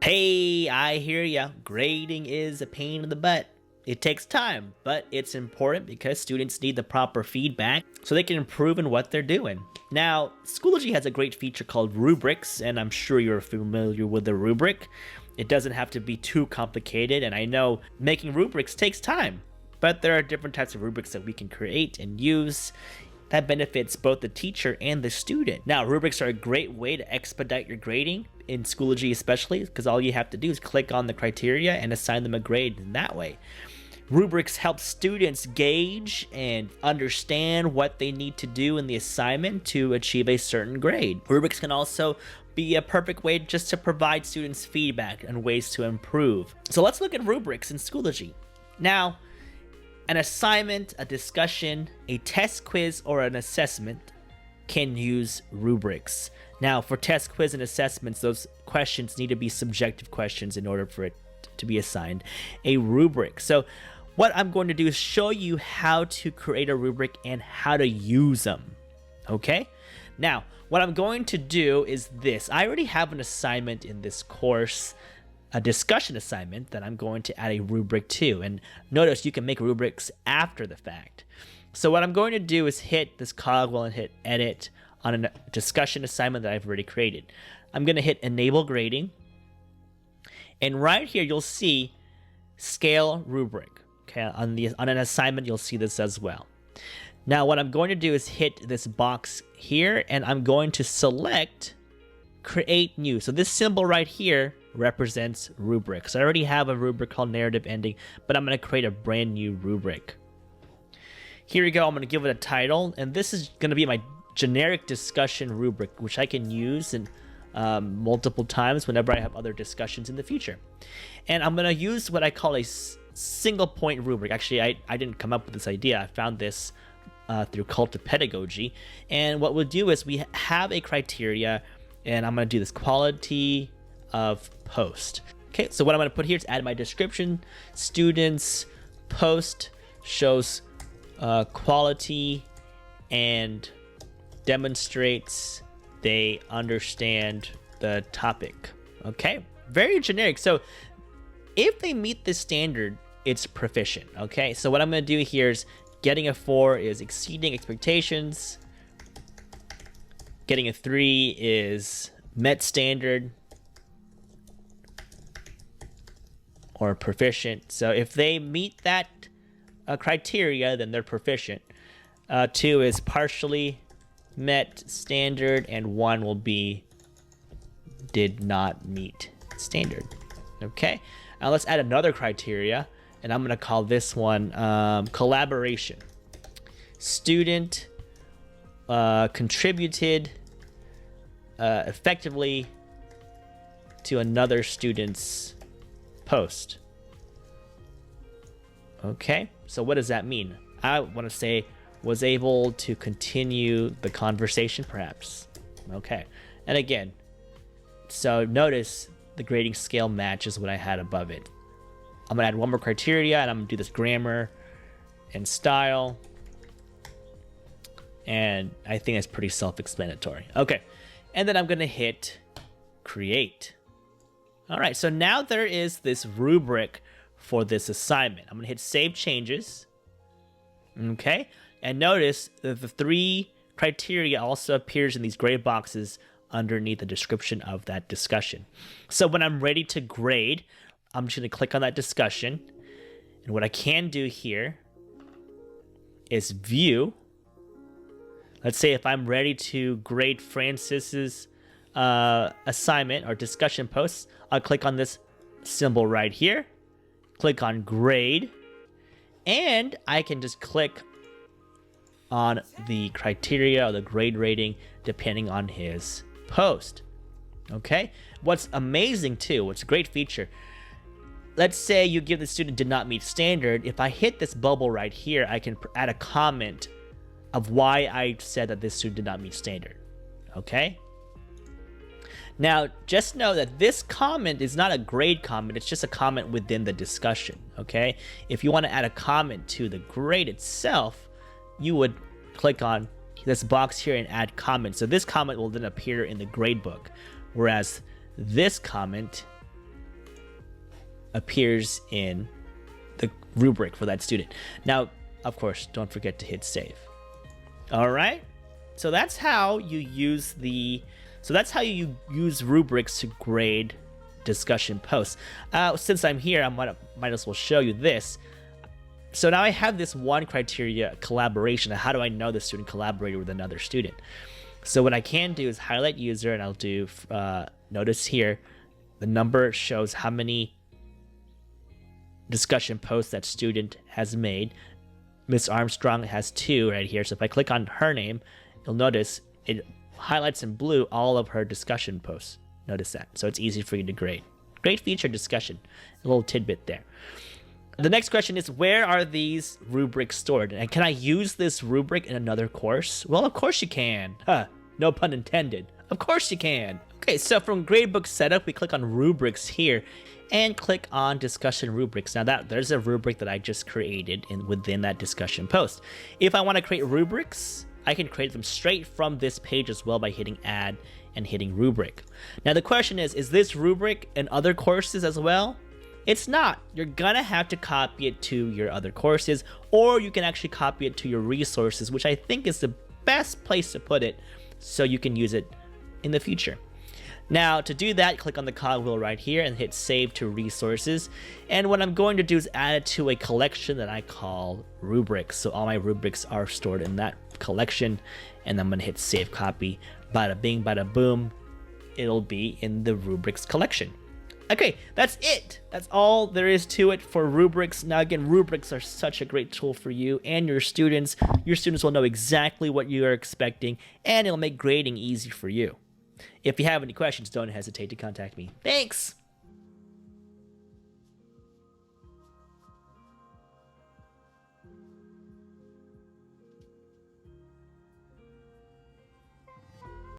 Hey, I hear ya. Grading is a pain in the butt. It takes time, but it's important because students need the proper feedback so they can improve in what they're doing. Now, Schoology has a great feature called Rubrics, and I'm sure you're familiar with the rubric. It doesn't have to be too complicated, and I know making rubrics takes time, but there are different types of rubrics that we can create and use that benefits both the teacher and the student. Now, rubrics are a great way to expedite your grading, in Schoology especially, because all you have to do is click on the criteria and assign them a grade in that way. Rubrics help students gauge and understand what they need to do in the assignment to achieve a certain grade. Rubrics can also be a perfect way just to provide students feedback and ways to improve. So let's look at rubrics in Schoology. Now, an assignment, a discussion, a test quiz, or an assessment can use rubrics. Now, for test quiz and assessments, those questions need to be subjective questions in order for it to be assigned a rubric. So what I'm going to do is show you how to create a rubric and how to use them. Okay? Now, what I'm going to do is this. I already have an assignment in this course, a discussion assignment that I'm going to add a rubric to. And notice you can make rubrics after the fact. So what I'm going to do is hit this cogwheel and hit edit on a discussion assignment that I've already created. I'm going to hit enable grading. And right here, you'll see scale rubric. Okay, on an assignment, you'll see this as well. Now, what I'm going to do is hit this box here, and I'm going to select create new. So this symbol right here represents rubrics. I already have a rubric called narrative ending, but I'm going to create a brand new rubric. Here we go. I'm going to give it a title, and this is going to be my generic discussion rubric, which I can use in multiple times whenever I have other discussions in the future. And I'm going to use what I call a single point rubric. Actually, I didn't come up with this idea. I found this through Cult of Pedagogy. And what we'll do is we have a criteria, and I'm going to do this quality of post. Okay, so what I'm going to put here is add my description. Students post shows quality and demonstrates they understand the topic. Okay, very generic. So if they meet this standard, it's proficient. Okay, so what I'm going to do here is getting a 4 is exceeding expectations. Getting a 3 is met standard or proficient. So if they meet that criteria, then they're proficient. 2 is partially met standard, and 1 will be did not meet standard. Okay, now let's add another criteria, and I'm going to call this one collaboration. Student contributed effectively to another student's post. Okay, so what does that mean? I want to say was able to continue the conversation, perhaps. Okay, and again, so notice the grading scale matches what I had above it. I'm gonna add one more criteria, and I'm gonna do this grammar and style, and I think it's pretty self-explanatory. Okay, and then I'm gonna hit create. All right, so now there is this rubric for this assignment. I'm gonna hit save changes. Okay, and notice that the 3 criteria also appears in these gray boxes underneath the description of that discussion. So when I'm ready to grade, I'm just going to click on that discussion. And what I can do here is view. Let's say if I'm ready to grade Francis's assignment or discussion posts, I'll click on this symbol right here, click on grade, and I can just click on the criteria or the grade rating depending on his post. Okay, what's amazing too, what's a great feature, let's say you give the student did not meet standard. If I hit this bubble right here, I can add a comment of why I said that this student did not meet standard. Okay, now just know that this comment is not a grade comment, it's just a comment within the discussion. Okay, if you want to add a comment to the grade itself, you would click on this box here and add comment. So this comment will then appear in the grade book, whereas this comment appears in the rubric for that student. Now, of course, don't forget to hit save. All right. So that's how you use rubrics to grade discussion posts. Since I'm here, I might as well show you this. So now I have this one criteria, collaboration. How do I know the student collaborated with another student? So what I can do is highlight user, and I'll do, notice here, the number shows how many discussion posts that student has made. Miss Armstrong has 2 right here. So if I click on her name, you'll notice it highlights in blue all of her discussion posts. Notice that. So it's easy for you to grade. Great feature discussion. A little tidbit there. The next question is, where are these rubrics stored? And can I use this rubric in another course? Well, of course you can. No pun intended. Of course you can. Okay, so from gradebook setup, we click on rubrics here and click on discussion rubrics. Now there's a rubric that I just created within that discussion post. If I want to create rubrics, I can create them straight from this page as well by hitting add and hitting rubric. Now the question is this rubric in other courses as well? It's not. You're gonna have to copy it to your other courses, or you can actually copy it to your resources, which I think is the best place to put it so you can use it in the future. Now to do that, click on the cogwheel right here and hit save to resources. And what I'm going to do is add it to a collection that I call rubrics. So all my rubrics are stored in that collection, and I'm gonna hit save copy. Bada bing, bada boom. It'll be in the rubrics collection. Okay, that's it. That's all there is to it for rubrics. Now again, rubrics are such a great tool for you and your students. Your students will know exactly what you are expecting, and it'll make grading easy for you. If you have any questions, don't hesitate to contact me. Thanks!